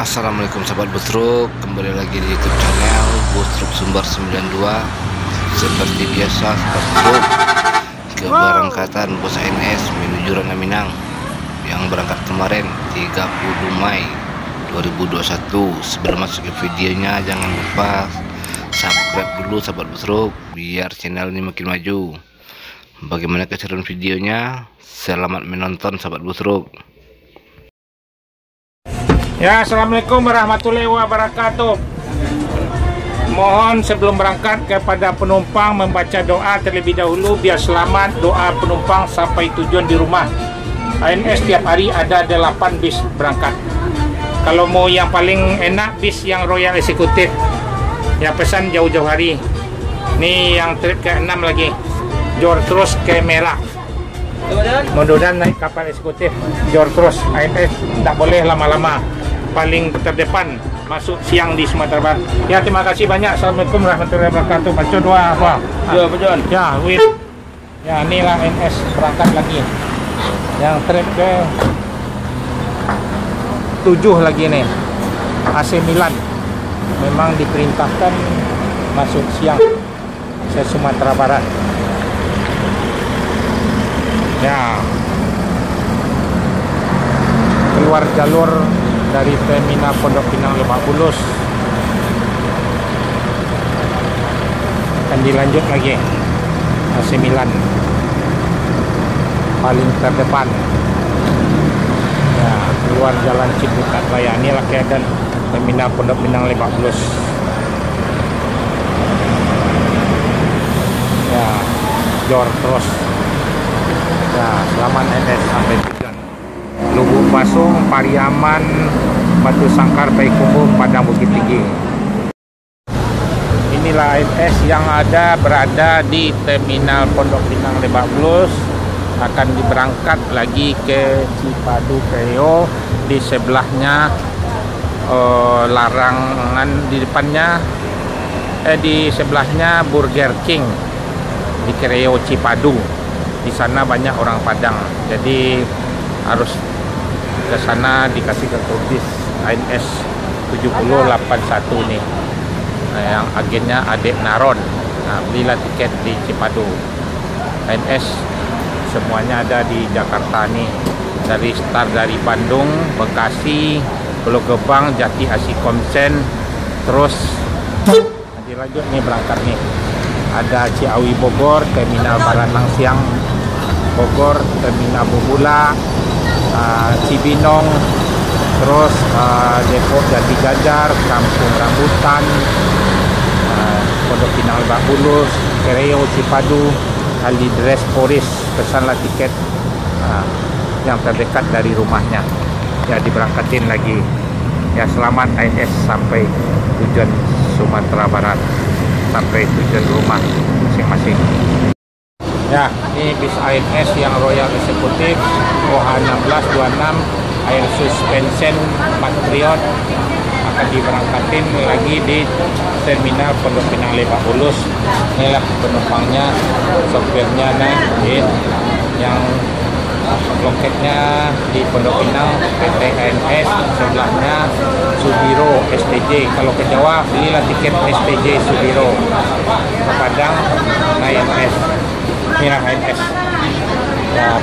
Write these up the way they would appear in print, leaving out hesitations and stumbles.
Assalamualaikum sahabat Busruk, kembali lagi di YouTube channel Busruk Sumber 92. Seperti biasa sahabat Busruk, keberangkatan bos ANS menuju Rana Minang yang berangkat kemarin 30 Mei 2021. Sebelum masuk ke videonya, jangan lupa subscribe dulu sahabat Busruk biar channel ini makin maju. Bagaimana keseruan videonya? Selamat menonton sahabat Busruk. Ya, assalamualaikum warahmatullahi wabarakatuh. Mohon sebelum berangkat kepada penumpang membaca doa terlebih dahulu biar selamat. Doa penumpang sampai tujuan di rumah. ANS tiap hari ada 8 bis berangkat. Kalau mau yang paling enak bis yang Royal Executive, ya pesan jauh-jauh hari. Nih yang trip ke-6 lagi, jor terus ke Merak. Mudah-mudahan naik kapal eksekutif jor terus. ANS tidak boleh lama-lama, paling terdepan masuk siang di Sumatera Barat. Ya, terima kasih banyak. Assalamualaikum warahmatullahi wabarakatuh. Baca doa apa? Ya, betul. Ya, wait. Ya, inilah ANS berangkat lagi. Yang trip ke 7 lagi nih. AC Milan. Memang diperintahkan masuk siang ke Sumatera Barat. Ya, keluar jalur dari terminal Pondok Pinang Lebak Bulus, akan dilanjut lagi AC Milan paling terdepan. Ya, keluar jalan Ciputat Raya. Inilah keadaan terminal Pondok Pinang Lebak Bulus. Ya, jor terus. Ya, selamat ANS sampai tujuan. Lubuk Pasung, Pariaman, Batu Sangkar, Payakumbuh, Padang Bukit Tinggi. Inilah ANS yang berada di terminal Pondok Pinang Lebak Bulus. Akan diberangkat lagi ke Cipadu Kreo. Di sebelahnya larangan, di depannya di sebelahnya Burger King di Kreo Cipadu. Di sana banyak orang Padang, jadi harus ke sana dikasih ke bis ANS 7081 nih. Nah, yang agennya Adek Naron. Nah, belilah tiket di Cipadu. ANS semuanya ada di Jakarta nih. Dari start dari Bandung, Bekasi, Pulau Gebang, Jati Asih Komsen, terus dilanjut nih berangkat nih. Ada Ciawi Bogor, terminal Baranang Siang Bogor, terminal Bubula, Cibinong, terus Depok Jati Jajar, Kampung Rambutan, Pondok Pinang Lebak Bulus, Kreo Cipadu, Kalidres Poris. Pesanlah tiket yang terdekat dari rumahnya. Ya, diberangkatin lagi. Ya, selamat ANS sampai tujuan Sumatera Barat, sampai tujuan rumah masing-masing. Ya, ini bis ANS yang Royal Executive OH1626 Air Suspension Patriot akan diberangkatin lagi di terminal Pondok Pinang Lebak Bulus. Inilah penumpangnya, sopirnya naik, yang loketnya di Pondok Pinang PT ANS, sebelahnya Subiro STJ. Kalau ke Jawa belilah tiket STJ Subiro. Ke Padang naik ANS. Inilah ANS. Ya,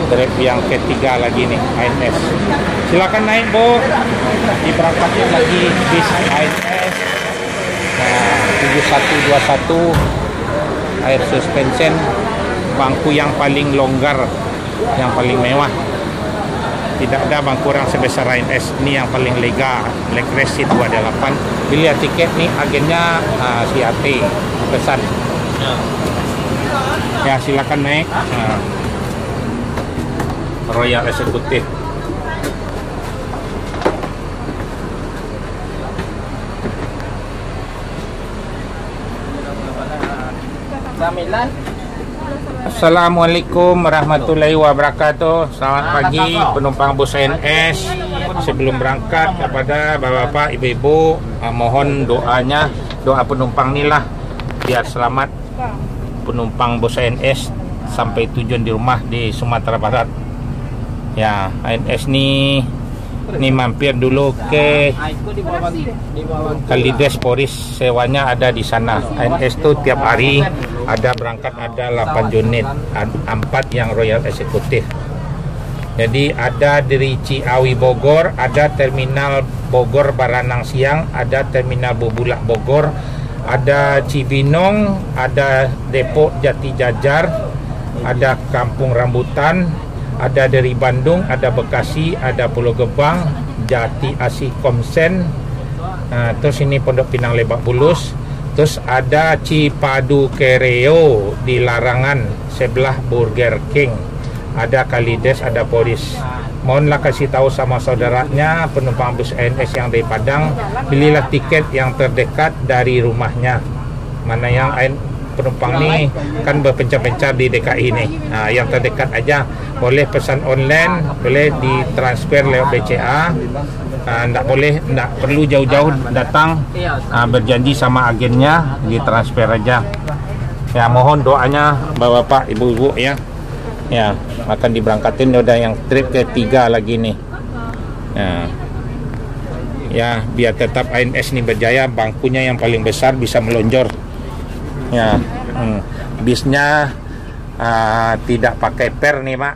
trip yang ketiga lagi nih ANS. Silakan naik, Bu. Diberangkatin lagi bis ANS. Nah, 7121 Air Suspension, bangku yang paling longgar, yang paling mewah. Tidak ada bangku yang sebesar ANS. Ini yang paling lega, leg rest 28. Bila tiket nih agennya si AT pesan. Ya, silakan naik. Royal Executive. Assalamualaikum warahmatullahi wabarakatuh. Selamat pagi penumpang bus ANS. Sebelum berangkat kepada bapak-bapak, ibu-ibu, mohon doanya, doa penumpang inilah biar selamat penumpang bus ANS sampai tujuan di rumah di Sumatera Barat. Ya, ANS ini Ini mampir dulu ke Kalides Poris, sewanya ada di sana. ANS itu tiap hari ada berangkat, ada 8 unit, 4 yang Royal Executive. Jadi ada dari Ciawi Bogor, ada terminal Bogor Baranang Siang, ada terminal Bubulak Bogor, ada Cibinong, ada Depok Jati Jajar, ada Kampung Rambutan, ada dari Bandung, ada Bekasi, ada Pulau Gebang, Jati Asih Komsen, terus ini Pondok Pinang Lebak Bulus, terus ada Cipadu Kereo di Larangan sebelah Burger King, ada Kalides, ada Polis. Mohonlah kasih tahu sama saudaranya penumpang bus ANS yang dari Padang, belilah tiket yang terdekat dari rumahnya. Mana yang penumpang ni kan berpencar-pencar di DKI ni, yang terdekat aja. Boleh pesan online, boleh ditransfer lewat BCA. Tidak perlu jauh-jauh datang, berjanji sama agennya, ditransfer aja. Ya, mohon doanya bapak-bapak, ibu-ibu ya. Ya, akan diberangkatin, udah yang trip ketiga lagi nih. Ya, biar tetap ANS ini berjaya, bangkunya yang paling besar bisa melonjor. Ya, bisnya tidak pakai per nih Pak,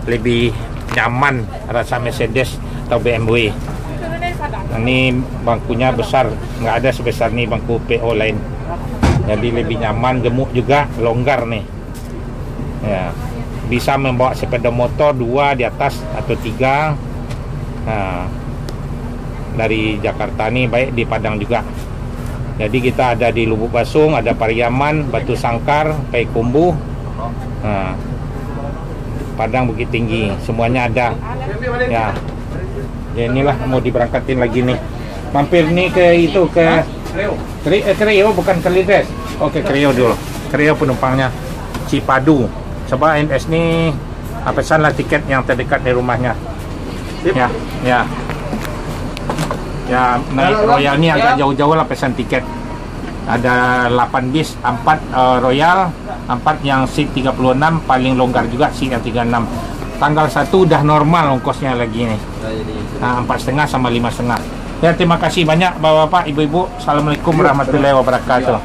lebih nyaman rasa Mercedes atau BMW. Ini bangkunya besar, nggak ada sebesar nih bangku PO lain. Jadi lebih nyaman, gemuk juga, longgar nih. Ya, bisa membawa sepeda motor 2 di atas atau 3. Dari Jakarta nih, baik di Padang juga. Jadi kita ada di Lubuk Basung, ada Pariaman, Batu Sangkar, Payakumbuh, Padang Bukit Tinggi, semuanya ada. Ya, inilah mau diberangkatin lagi nih. Mampir nih ke itu, ke Kreo, bukan Kalides. Oke, Kreo dulu. Kreo penumpangnya Cipadu. Coba ANS nih pesanlah tiket yang terdekat dari rumahnya. Ya, ya. Ya, naik Royal ini agak jauh-jauh lah pesan tiket. Ada 8 bis, 4 Royal, 4 yang seat 36, paling longgar juga seat yang 36. Tanggal 1 udah normal ongkosnya lagi nih. 4,5 sama 5,5. Ya, terima kasih banyak bapak-bapak, ibu-ibu. Assalamualaikum warahmatullahi wabarakatuh.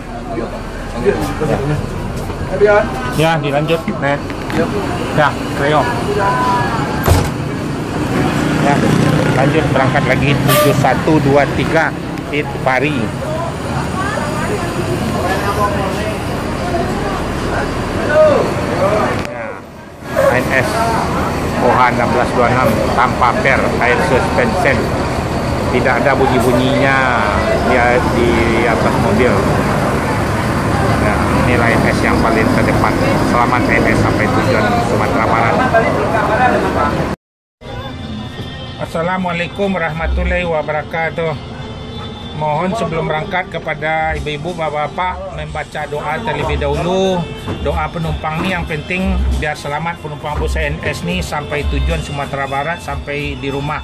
Ya, dilanjut. Ya, Kreo. Ya, lanjut berangkat lagi 7123 itu Pari. Ya, ANS OH 1626 tanpa per, air suspension, tidak ada bunyi-bunyinya dia di atas mobil. Ya, inilah ANS yang paling terdepan. Selamat ANS sampai tujuan Sumatera Barat. Assalamualaikum warahmatullahi wabarakatuh. Mohon sebelum berangkat kepada ibu-ibu, bapak-bapak membaca doa terlebih dahulu. Doa penumpang ni yang penting biar selamat penumpang bus ANS ni sampai tujuan Sumatera Barat, sampai di rumah.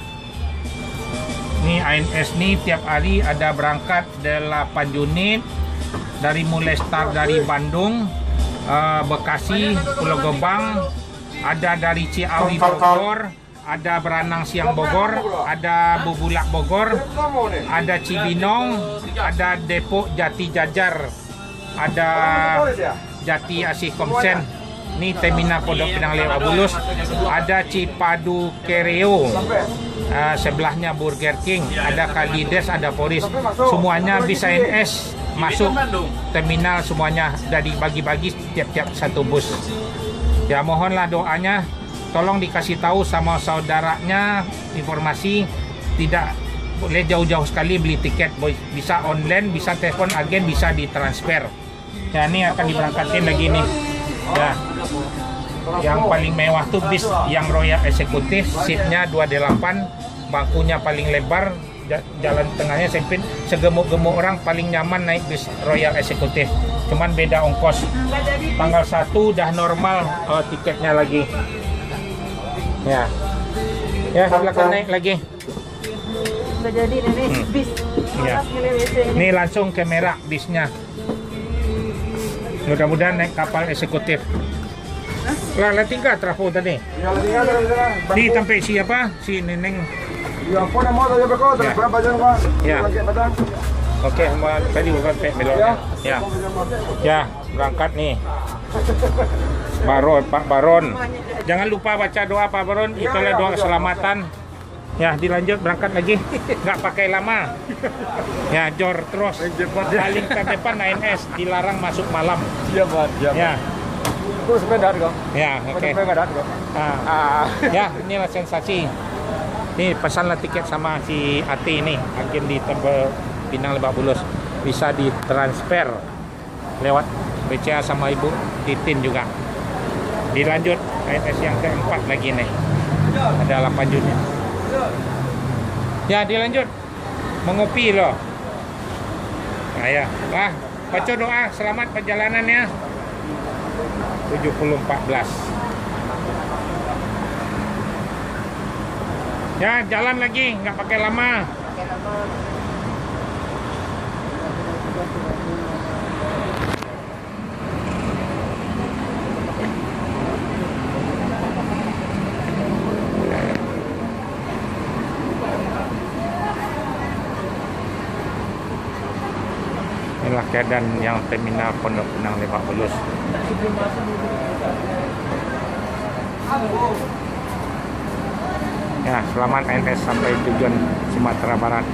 Ni ANS ni tiap hari ada berangkat 8 unit dari mulai start dari Bandung, Bekasi, Pulau Gebang, ada dari Ciawi Bogor, ada Baranang Siang Bogor, ada Bubulak Bogor, ada Cibinong, ada Depok Jati Jajar, ada Jati Asih Komsen, ini terminal Pondok Pinang Lebak Bulus, ada Cipadu Kereo, sebelahnya Burger King, ada Kalides, ada Polis, semuanya bisa ANS masuk terminal, semuanya dari bagi-bagi tiap-tiap satu bus. Ya, mohonlah doanya. Tolong dikasih tahu sama saudaranya informasi, tidak boleh jauh-jauh sekali beli tiket, bisa online, bisa telepon agen, bisa ditransfer. Ya, ini akan diberangkatin lagi nih. Ya, yang paling mewah tuh bis yang Royal Executive, seatnya 2D8, bangkunya paling lebar, jalan tengahnya sempit, segemuk-gemuk orang paling nyaman naik bis Royal Executive. Cuman beda ongkos. Tanggal 1 udah normal tiketnya lagi. Ya, ya silakan naik lagi. Sudah jadi nenek bis. Ya. Ini langsung ke Merak bisnya. Mudah-mudahan naik kapal eksekutif. Lah, tinggal trafo tadi. Ini sampai siapa? Si Neneng. Ya, pon moto ya beko, terus berapa jam kok? Ya. Lagi padang. Oke, semua tadi bukan beloknya. Ya. Ya, berangkat nih. Baron, Pak Baron. Jangan lupa baca doa Pak Baron, itulah doa keselamatan. Ya, dilanjut berangkat lagi. Nggak pakai lama. Ya, jor terus. Paling terdepan 9S, dilarang masuk malam. Siap, Pak. Siap. Ya. Itu sepeda kok. Ya, oke. Sepeda kok. Ya, inilah sensasi. Nih, pesanlah tiket sama si Ati ini, agen di Tebel Pinang Lebak Bulus. Bisa ditransfer lewat BCA sama Ibu Titin juga. Dilanjut 9S yang keempat lagi nih. Ada 8 unit. Ya, dilanjut. Mengopi loh. Nah, ya. Wah, baca doa selamat perjalanannya. 7014. Ya, jalan lagi, nggak pakai lama. Inilah keadaan yang terminal Pondok Pinang Lebak Bulus. Ya, selamat 9S sampai tujuan Sumatera Barat.